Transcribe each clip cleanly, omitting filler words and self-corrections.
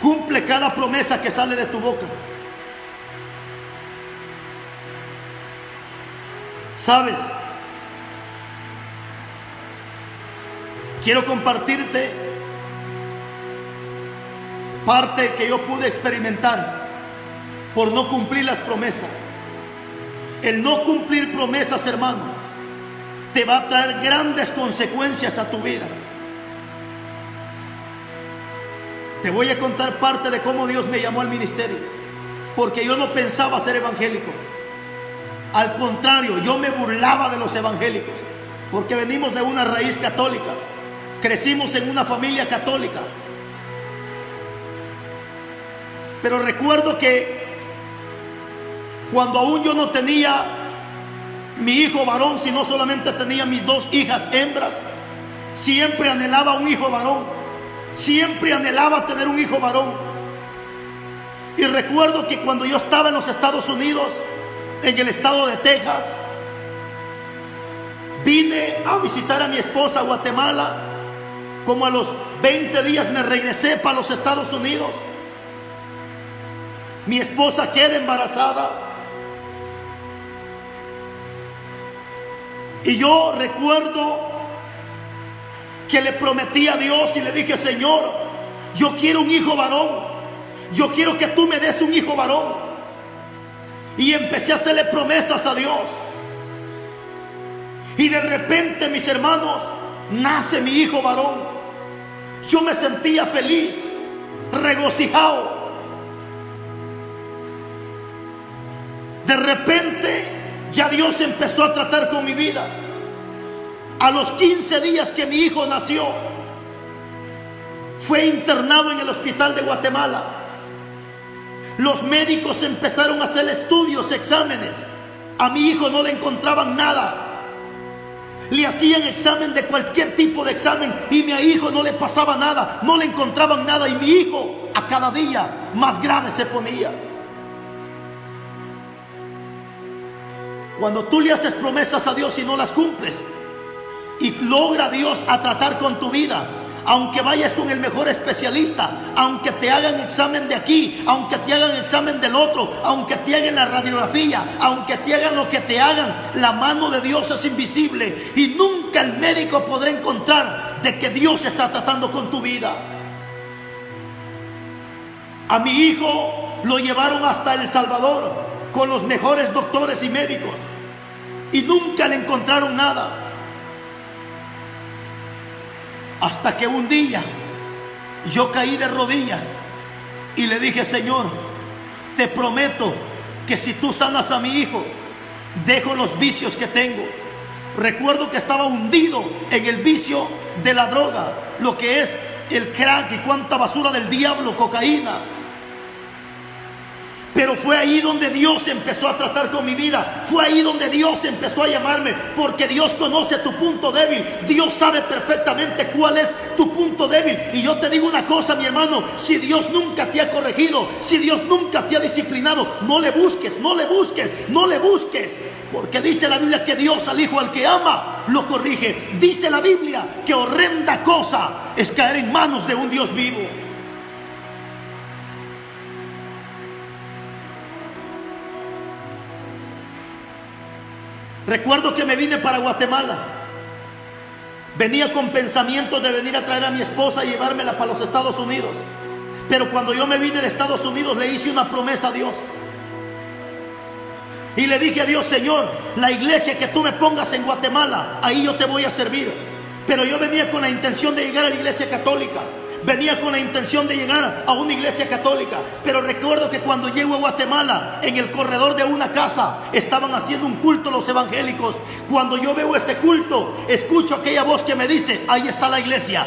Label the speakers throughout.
Speaker 1: Cumple cada promesa que sale de tu boca. ¿Sabes? Quiero compartirte parte que yo pude experimentar por no cumplir las promesas. El no cumplir promesas, hermano, te va a traer grandes consecuencias a tu vida. Te voy a contar parte de cómo Dios me llamó al ministerio, porque yo no pensaba ser evangélico. Al contrario, yo me burlaba de los evangélicos, porque venimos de una raíz católica, crecimos en una familia católica. Pero recuerdo que cuando aún yo no tenía mi hijo varón, sino solamente tenía mis 2 hijas hembras, siempre anhelaba un hijo varón, siempre anhelaba tener un hijo varón. Y recuerdo que cuando yo estaba en los Estados Unidos, en el estado de Texas, vine a visitar a mi esposa a Guatemala. Como a los 20 días me regresé para los Estados Unidos. Mi esposa queda embarazada. Y yo recuerdo que le prometí a Dios y le dije: Señor, yo quiero un hijo varón. Yo quiero que tú me des un hijo varón. Y empecé a hacerle promesas a Dios. Y de repente, mis hermanos, nace mi hijo varón. Yo me sentía feliz, regocijado. De repente ya Dios empezó a tratar con mi vida. A los 15 días que mi hijo nació, fue internado en el hospital de Guatemala. Los médicos empezaron a hacer estudios, exámenes. A mi hijo no le encontraban nada. Le hacían examen de cualquier tipo de examen y a mi hijo no le pasaba nada, no le encontraban nada. Y mi hijo a cada día más grave se ponía. Cuando tú le haces promesas a Dios y no las cumples, y logra Dios a tratar con tu vida, aunque vayas con el mejor especialista, aunque te hagan examen de aquí, aunque te hagan examen del otro, aunque te hagan la radiografía, aunque te hagan lo que te hagan, la mano de Dios es invisible y nunca el médico podrá encontrar de que Dios está tratando con tu vida. A mi hijo lo llevaron hasta El Salvador con los mejores doctores y médicos y nunca le encontraron nada. Hasta que un día yo caí de rodillas y le dije: Señor, te prometo que si tú sanas a mi hijo, dejo los vicios que tengo. Recuerdo que estaba hundido en el vicio de la droga, lo que es el crack y cuánta basura del diablo, cocaína. Pero fue ahí donde Dios empezó a tratar con mi vida. Fue ahí donde Dios empezó a llamarme, porque Dios conoce tu punto débil. Dios sabe perfectamente cuál es tu punto débil. Y yo te digo una cosa, mi hermano: si Dios nunca te ha corregido, si Dios nunca te ha disciplinado, no le busques, no le busques, no le busques. Porque dice la Biblia que Dios al hijo al que ama lo corrige. Dice la Biblia que horrenda cosa es caer en manos de un Dios vivo. Recuerdo que me vine para Guatemala. Venía con pensamientos de venir a traer a mi esposa y llevármela para los Estados Unidos. Pero cuando yo me vine de Estados Unidos, le hice una promesa a Dios. Y le dije a Dios: Señor, la iglesia que tú me pongas en Guatemala, ahí yo te voy a servir. Pero yo venía con la intención de llegar a la iglesia católica. Venía con la intención de llegar a una iglesia católica. Pero recuerdo que cuando llego a Guatemala, en el corredor de una casa, estaban haciendo un culto los evangélicos. Cuando yo veo ese culto, escucho aquella voz que me dice: ahí está la iglesia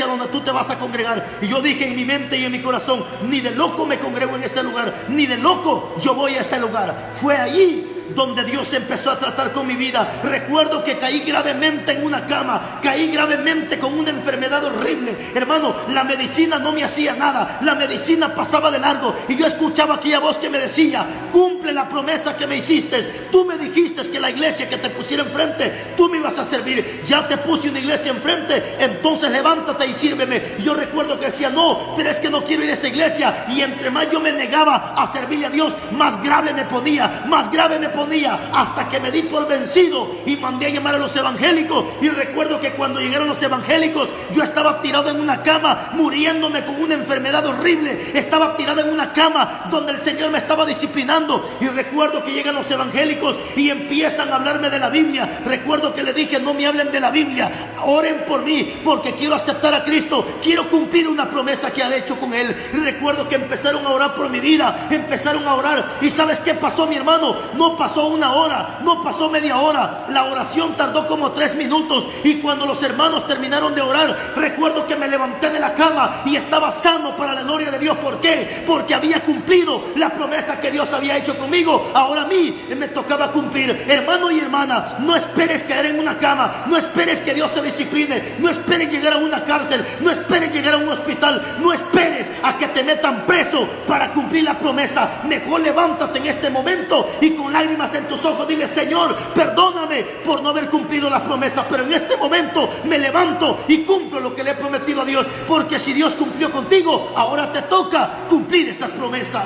Speaker 1: donde tú te vas a congregar. Y yo dije en mi mente y en mi corazón: ni de loco me congrego en ese lugar, ni de loco yo voy a ese lugar. Fue allí donde Dios empezó a tratar con mi vida. Recuerdo que caí gravemente en una cama, caí gravemente con una enfermedad horrible. Hermano, la medicina no me hacía nada, la medicina pasaba de largo, y yo escuchaba aquella voz que me decía: cumple la promesa que me hiciste. Tú me dijiste que la iglesia que te pusiera enfrente, tú me ibas a servir. Ya te puse una iglesia enfrente, entonces levántate y sírveme. Yo recuerdo que decía: no, pero es que no quiero ir a esa iglesia. Y entre más yo me negaba a servirle a Dios, más grave me ponía, hasta que me di por vencido y mandé a llamar a los evangélicos. Y recuerdo que cuando llegaron los evangélicos, yo estaba tirado en una cama, muriéndome con una enfermedad horrible. Estaba tirado en una cama donde el Señor me estaba disciplinando. Y recuerdo que llegan los evangélicos y empiezan a hablarme de la Biblia. Recuerdo que le dije: no me hablen de la Biblia, oren por mí, porque quiero aceptar a Cristo, quiero cumplir una promesa que ha hecho con Él. Y recuerdo que empezaron a orar por mi vida, empezaron a orar. ¿Y sabes qué pasó, mi hermano? No pasó una hora, no pasó media hora, la oración tardó como 3 minutos. Y cuando los hermanos terminaron de orar, recuerdo que me levanté de la cama y estaba sano para la gloria de Dios. ¿Por qué? Porque había cumplido la promesa que Dios había hecho conmigo. Ahora a mí me tocaba cumplir. Hermano y hermana, no esperes caer en una cama, no esperes que Dios te discipline, no esperes llegar a una cárcel, no esperes llegar a un hospital, no esperes a que te metan preso para cumplir la promesa. Mejor levántate en este momento y con lágrimas en tus ojos dile: Señor, perdóname por no haber cumplido las promesas, pero en este momento me levanto y cumplo lo que le he prometido a Dios, porque si Dios cumplió contigo, ahora te toca cumplir esas promesas.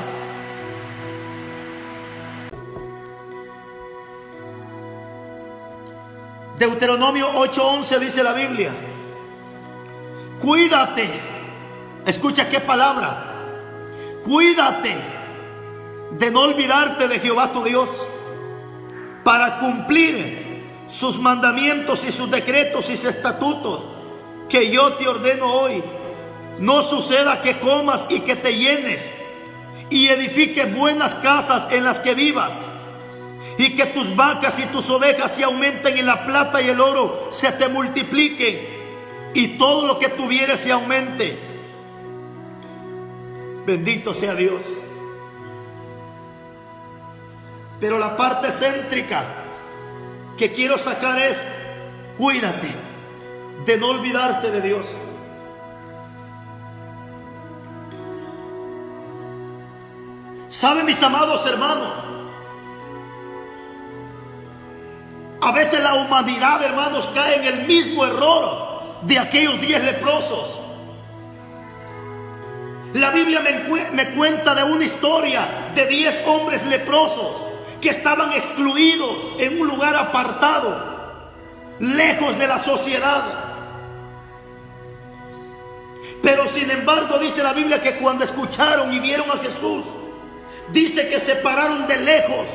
Speaker 1: Deuteronomio 8:11 dice la Biblia: cuídate, escucha qué palabra, cuídate de no olvidarte de Jehová tu Dios, para cumplir sus mandamientos y sus decretos y sus estatutos que yo te ordeno hoy. No suceda que comas y que te llenes y edifiques buenas casas en las que vivas, y que tus vacas y tus ovejas se aumenten, y la plata y el oro se te multipliquen, y todo lo que tuvieres se aumente. Bendito sea Dios. Pero la parte céntrica que quiero sacar es: cuídate de no olvidarte de Dios. ¿Saben, mis amados hermanos? A veces la humanidad, hermanos, cae en el mismo error de aquellos 10 leprosos. La Biblia me cuenta de una historia de 10 hombres leprosos que estaban excluidos en un lugar apartado, lejos de la sociedad. Pero sin embargo dice la Biblia que cuando escucharon y vieron a Jesús, dice que se pararon de lejos.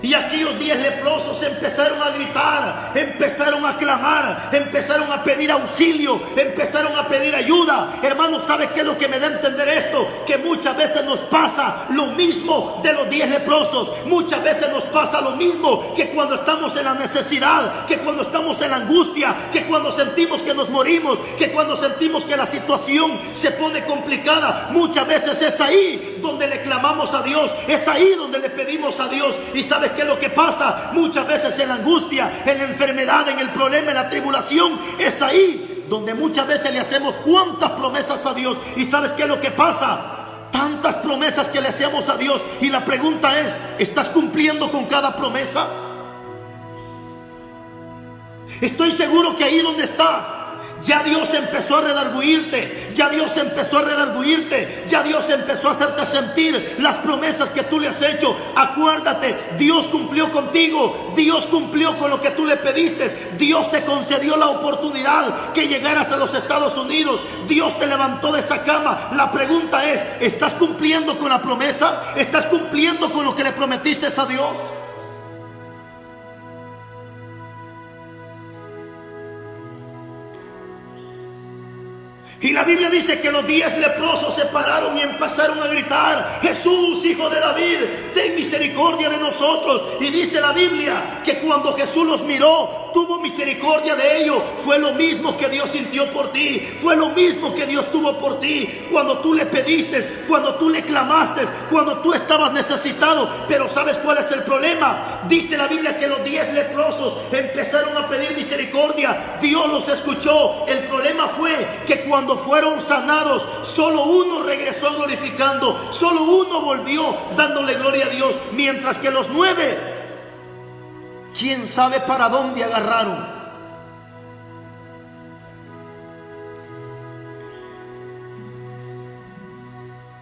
Speaker 1: Y aquellos 10 leprosos empezaron a gritar, empezaron a clamar, empezaron a pedir auxilio, empezaron a pedir ayuda. Hermanos, ¿sabe qué es lo que me da a entender esto? Que muchas veces nos pasa lo mismo de los 10 leprosos. Muchas veces nos pasa lo mismo que cuando estamos en la necesidad, que cuando estamos en la angustia, que cuando sentimos que nos morimos, que cuando sentimos que la situación se pone complicada. Muchas veces es ahí donde le clamamos a Dios, es ahí donde le pedimos a Dios. Y ¿sabes qué es lo que pasa? Muchas veces en la angustia, en la enfermedad, en el problema, en la tribulación, es ahí donde muchas veces le hacemos cuantas promesas a Dios. ¿Y sabes qué es lo que pasa? Tantas promesas que le hacemos a Dios, y la pregunta es: ¿estás cumpliendo con cada promesa? Estoy seguro que ahí donde estás, ya Dios empezó a redarguirte, ya Dios empezó a redarguirte, ya Dios empezó a hacerte sentir las promesas que tú le has hecho. Acuérdate, Dios cumplió contigo, Dios cumplió con lo que tú le pediste, Dios te concedió la oportunidad que llegaras a los Estados Unidos, Dios te levantó de esa cama. La pregunta es: ¿estás cumpliendo con la promesa? ¿Estás cumpliendo con lo que le prometiste a Dios? Y la Biblia dice que los 10 leprosos se pararon y empezaron a gritar: Jesús, hijo de David, ten misericordia de nosotros. Y dice la Biblia que cuando Jesús los miró, tuvo misericordia de ellos. Fue lo mismo que Dios sintió por ti. Fue lo mismo que Dios tuvo por ti. Cuando tú le pediste, cuando tú le clamaste, cuando tú estabas necesitado. Pero ¿sabes cuál es el problema? Dice la Biblia que los 10 leprosos empezaron a pedir misericordia. Dios los escuchó. El problema fue que cuando fueron sanados, solo uno regresó glorificando. Solo uno volvió dándole gloria a Dios. Mientras que los 9, quién sabe para dónde agarraron.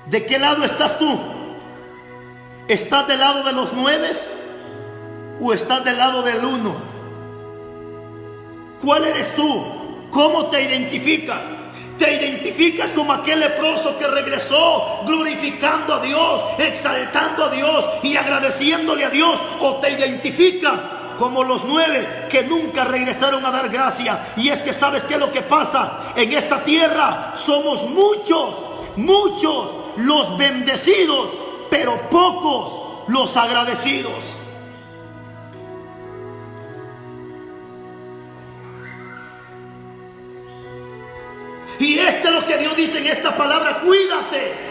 Speaker 1: ¿De qué lado estás tú? ¿Estás del lado de los 9 o estás del lado del 1? ¿Cuál eres tú? ¿Cómo te identificas? ¿Te identificas como aquel leproso que regresó glorificando a Dios, exaltando a Dios y agradeciéndole a Dios? ¿O te identificas como los 9 que nunca regresaron a dar gracia? Y es que ¿sabes qué es lo que pasa? En esta tierra somos muchos los bendecidos, pero pocos los agradecidos. Y esto es lo que Dios dice en esta palabra: cuídate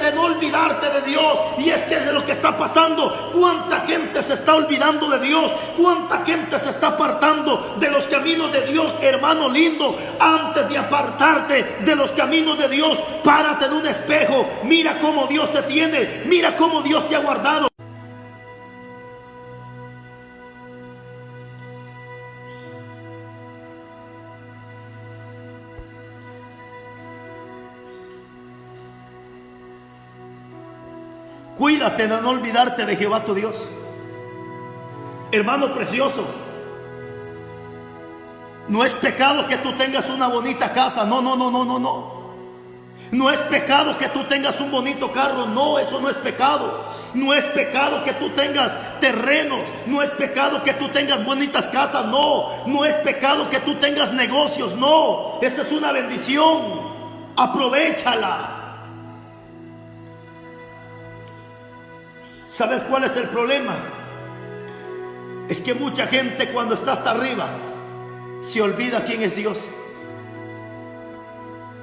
Speaker 1: de no olvidarte de Dios. Y es que es de lo que está pasando. Cuánta gente se está olvidando de Dios, cuánta gente se está apartando de los caminos de Dios. Hermano lindo, antes de apartarte de los caminos de Dios, párate en un espejo, mira cómo Dios te tiene, mira cómo Dios te ha guardado. Cuídate de no olvidarte de Jehová tu Dios. Hermano precioso, no es pecado que tú tengas una bonita casa. No. No es pecado que tú tengas un bonito carro. No, eso no es pecado. No es pecado que tú tengas terrenos. No es pecado que tú tengas bonitas casas. No es pecado que tú tengas negocios. No, esa es una bendición. Aprovéchala. ¿Sabes cuál es el problema? Es que mucha gente, cuando está hasta arriba, se olvida quién es Dios.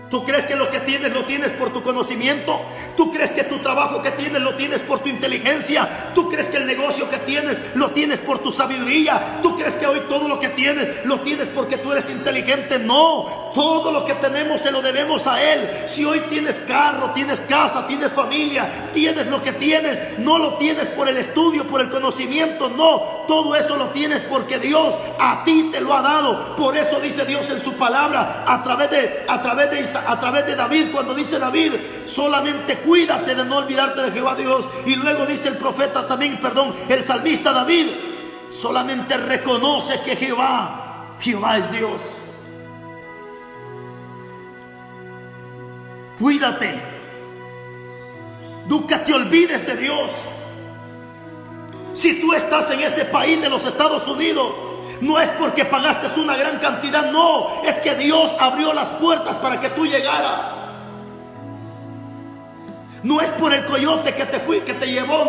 Speaker 1: ¿Tú crees que lo que tienes lo tienes por tu conocimiento? ¿Tú crees que tu trabajo que tienes lo tienes por tu inteligencia? ¿Tú crees que el negocio que tienes lo tienes por tu sabiduría? ¿Tú crees que hoy todo lo que tienes lo tienes porque tú eres inteligente? No, todo lo que tenemos se lo debemos a Él. Si hoy tienes carro, tienes casa, tienes familia, tienes lo que tienes, no lo tienes por el estudio, por el conocimiento. No, todo eso lo tienes porque Dios a ti te lo ha dado. Por eso dice Dios en su palabra a través de David, cuando dice David: solamente cuídate de no olvidarte de Jehová Dios. Y luego dice el profeta también, el salmista David: solamente reconoce que Jehová es Dios. Cuídate, nunca te olvides de Dios. Si tú estás en ese país de los Estados Unidos, no es porque pagaste una gran cantidad, no, es que Dios abrió las puertas para que tú llegaras. No es por el coyote que te llevó,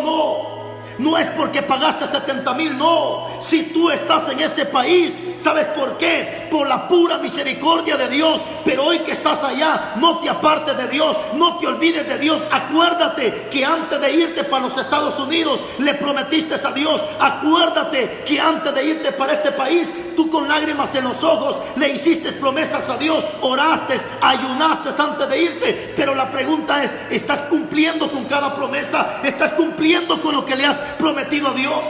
Speaker 1: no es porque pagaste 70,000, no. Si tú estás en ese país, ¿sabes por qué? Por la pura misericordia de Dios. Pero hoy que estás allá, no te apartes de Dios, no te olvides de Dios. Acuérdate que antes de irte para los Estados Unidos le prometiste a Dios. Acuérdate que antes de irte para este país, tú con lágrimas en los ojos le hiciste promesas a Dios, oraste, ayunaste antes de irte. Pero la pregunta es: ¿estás cumpliendo con cada promesa? ¿Estás cumpliendo con lo que le has prometido a Dios?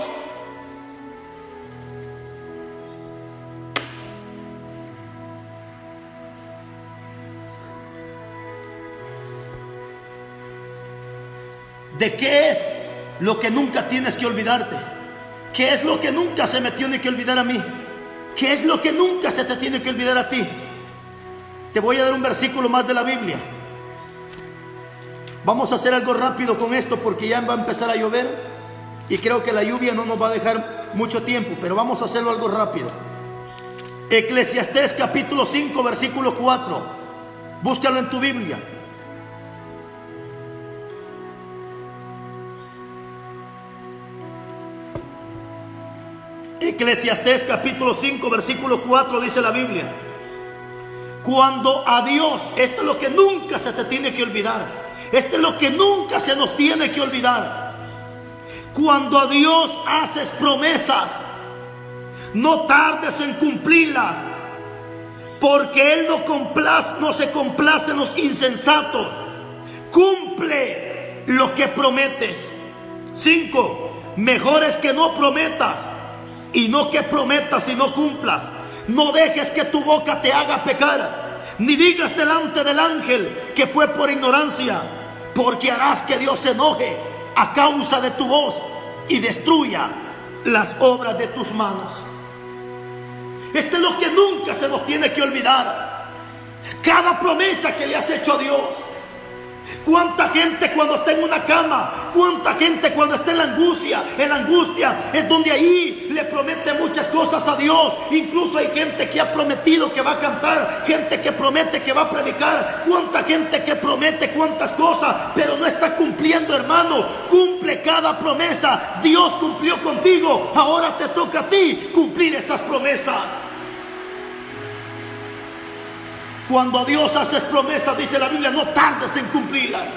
Speaker 1: ¿De qué es lo que nunca tienes que olvidarte? ¿Qué es lo que nunca se me tiene que olvidar a mí? ¿Qué es lo que nunca se te tiene que olvidar a ti? Te voy a dar un versículo más de la Biblia. Vamos a hacer algo rápido con esto porque ya va a empezar a llover y creo que la lluvia no nos va a dejar mucho tiempo, pero vamos a hacerlo algo rápido. Eclesiastés capítulo 5 versículo 4. Búscalo en tu Biblia. Eclesiastés capítulo 5 versículo 4 dice la Biblia: cuando a Dios, esto es lo que nunca se te tiene que olvidar, esto es lo que nunca se nos tiene que olvidar. Cuando a Dios haces promesas, no tardes en cumplirlas, porque Él no se complace en los insensatos. Cumple lo que prometes. 5. Mejor es que no prometas, y no que prometas y no cumplas. No dejes que tu boca te haga pecar, ni digas delante del ángel que fue por ignorancia, porque harás que Dios se enoje a causa de tu voz y destruya las obras de tus manos. Esto es lo que nunca se nos tiene que olvidar. Cada promesa que le has hecho a Dios. Cuánta gente cuando está en una cama, cuánta gente cuando está en la angustia es donde ahí le promete muchas cosas a Dios. Incluso hay gente que ha prometido que va a cantar, gente que promete que va a predicar, cuánta gente que promete cuántas cosas, pero no está cumpliendo, hermano. Cumple cada promesa. Dios cumplió contigo, ahora te toca a ti cumplir esas promesas. Cuando a Dios haces promesas, dice la Biblia, no tardes en cumplirlas.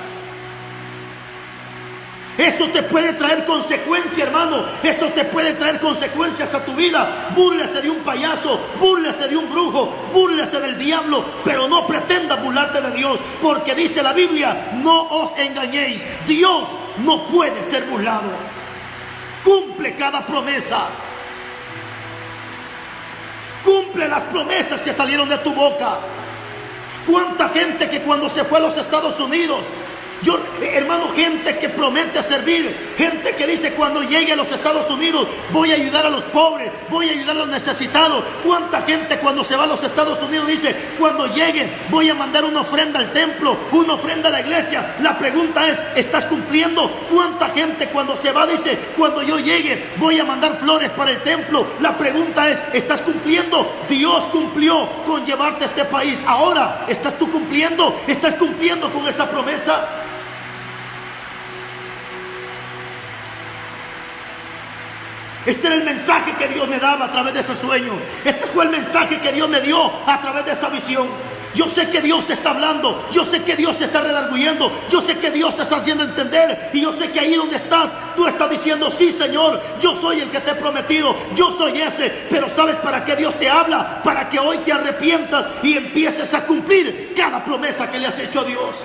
Speaker 1: Eso te puede traer consecuencias, hermano. Eso te puede traer consecuencias a tu vida. Búrlese de un payaso, búrlese de un brujo, búrlese del diablo, pero no pretendas burlarte de Dios, porque dice la Biblia, no os engañéis. Dios no puede ser burlado. Cumple cada promesa. Cumple las promesas que salieron de tu boca. Cuánta gente que cuando se fue a los Estados Unidos, hermano, gente que promete servir, gente que dice cuando llegue a los Estados Unidos voy a ayudar a los pobres, voy a ayudar a los necesitados. Cuánta gente cuando se va a los Estados Unidos dice cuando llegue voy a mandar una ofrenda al templo, una ofrenda a la iglesia. La pregunta es, ¿estás cumpliendo? Cuánta gente cuando se va dice cuando yo llegue voy a mandar flores para el templo. La pregunta es, ¿estás cumpliendo? Dios cumplió con llevarte a este país. Ahora, ¿estás tú cumpliendo? ¿Estás cumpliendo con esa promesa? Este era el mensaje que Dios me daba a través de ese sueño. Este fue el mensaje que Dios me dio a través de esa visión. Yo sé que Dios te está hablando. Yo sé que Dios te está redarguyendo. Yo sé que Dios te está haciendo entender. Y yo sé que ahí donde estás, tú estás diciendo, sí, Señor, yo soy el que te he prometido. Yo soy ese. Pero ¿sabes para qué Dios te habla? Para que hoy te arrepientas y empieces a cumplir cada promesa que le has hecho a Dios.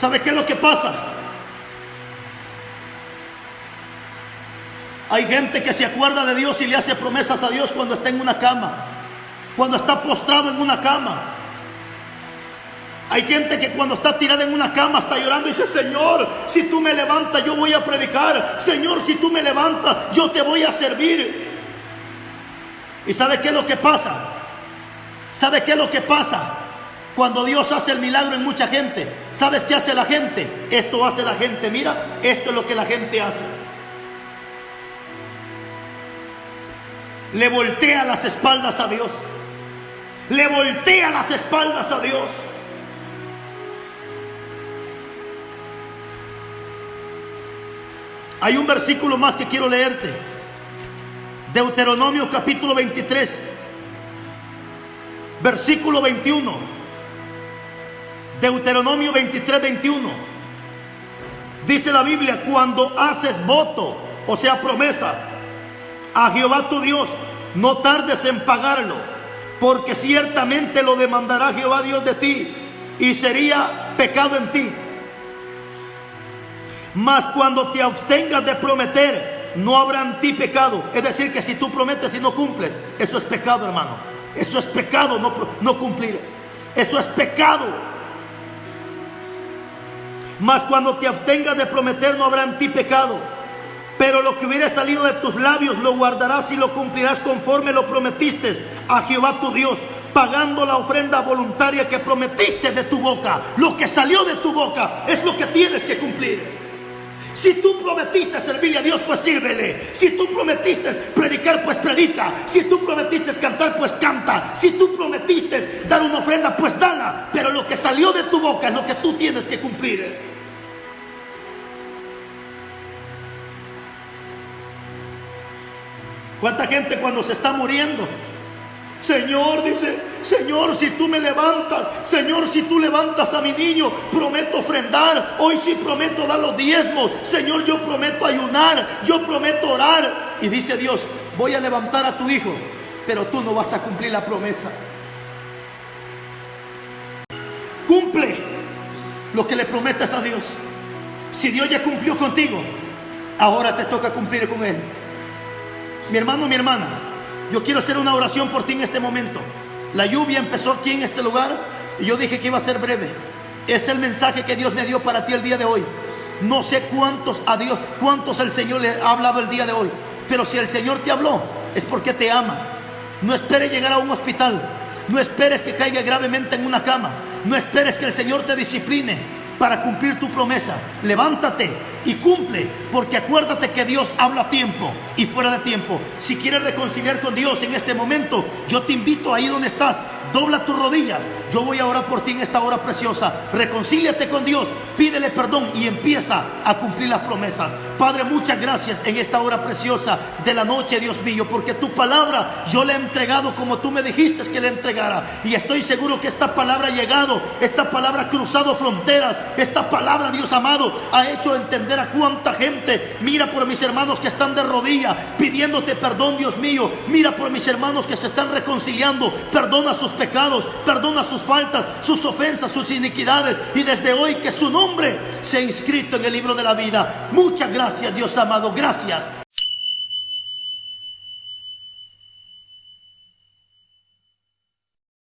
Speaker 1: ¿Sabe qué es lo que pasa? Hay gente que se acuerda de Dios y le hace promesas a Dios cuando está en una cama, cuando está postrado en una cama. Hay gente que cuando está tirada en una cama está llorando y dice, Señor, si tú me levantas yo voy a predicar. Señor, si tú me levantas yo te voy a servir. ¿Y sabe qué es lo que pasa? ¿Sabe qué es lo que pasa? Cuando Dios hace el milagro en mucha gente, ¿sabes qué hace la gente? Esto hace la gente, mira, esto es lo que la gente hace. Le voltea las espaldas a Dios. Le voltea las espaldas a Dios. Hay un versículo más que quiero leerte. Deuteronomio capítulo 23, versículo 21. Deuteronomio 23, 21. Dice la Biblia, cuando haces voto, o sea promesas, a Jehová tu Dios, no tardes en pagarlo, porque ciertamente lo demandará Jehová Dios de ti, y sería pecado en ti. Mas cuando te abstengas de prometer, no habrá en ti pecado. Es decir, que si tú prometes y no cumples, eso es pecado, hermano. Eso es pecado, no cumplir. Eso es pecado. Mas cuando te abstengas de prometer, no habrá en ti pecado. Pero lo que hubiera salido de tus labios lo guardarás y lo cumplirás conforme lo prometiste a Jehová tu Dios, pagando la ofrenda voluntaria que prometiste de tu boca. Lo que salió de tu boca es lo que tienes que cumplir. Si tú prometiste servirle a Dios, pues sírvele. Si tú prometiste predicar, pues predica. Si tú prometiste cantar, pues canta. Si tú prometiste dar una ofrenda, pues dala. Pero lo que salió de tu boca es lo que tú tienes que cumplir. ¿Cuánta gente cuando se está muriendo? Señor, dice, Señor, si tú me levantas, Señor, si tú levantas a mi niño, prometo ofrendar, hoy sí prometo dar los diezmos, Señor, yo prometo ayunar, yo prometo orar. Y dice Dios, voy a levantar a tu hijo, pero tú no vas a cumplir la promesa. Cumple lo que le prometes a Dios. Si Dios ya cumplió contigo, ahora te toca cumplir con Él. Mi hermano, mi hermana, yo quiero hacer una oración por ti en este momento. La lluvia empezó aquí en este lugar y yo dije que iba a ser breve. Es el mensaje que Dios me dio para ti el día de hoy. No sé cuántos el Señor le ha hablado el día de hoy, pero si el Señor te habló, es porque te ama. No esperes llegar a un hospital, no esperes que caiga gravemente en una cama, no esperes que el Señor te discipline para cumplir tu promesa. Levántate y cumple, porque acuérdate que Dios habla a tiempo y fuera de tiempo. Si quieres reconciliar con Dios en este momento, yo te invito ahí donde estás, dobla tus rodillas. Yo voy a orar por ti en esta hora preciosa. Reconcíliate con Dios, pídele perdón y empieza a cumplir las promesas. Padre, muchas gracias en esta hora preciosa de la noche, Dios mío, porque tu palabra yo la he entregado como tú me dijiste que la entregara. Y estoy seguro que esta palabra ha llegado, esta palabra ha cruzado fronteras, esta palabra, Dios amado, ha hecho entender a cuánta gente. Mira por mis hermanos que están de rodillas pidiéndote perdón, Dios mío. Mira por mis hermanos que se están reconciliando. Perdona sus pecados, perdona sus faltas, sus ofensas, sus iniquidades, y desde hoy que su nombre sea inscrito en el libro de la vida. Muchas gracias, Dios amado, gracias.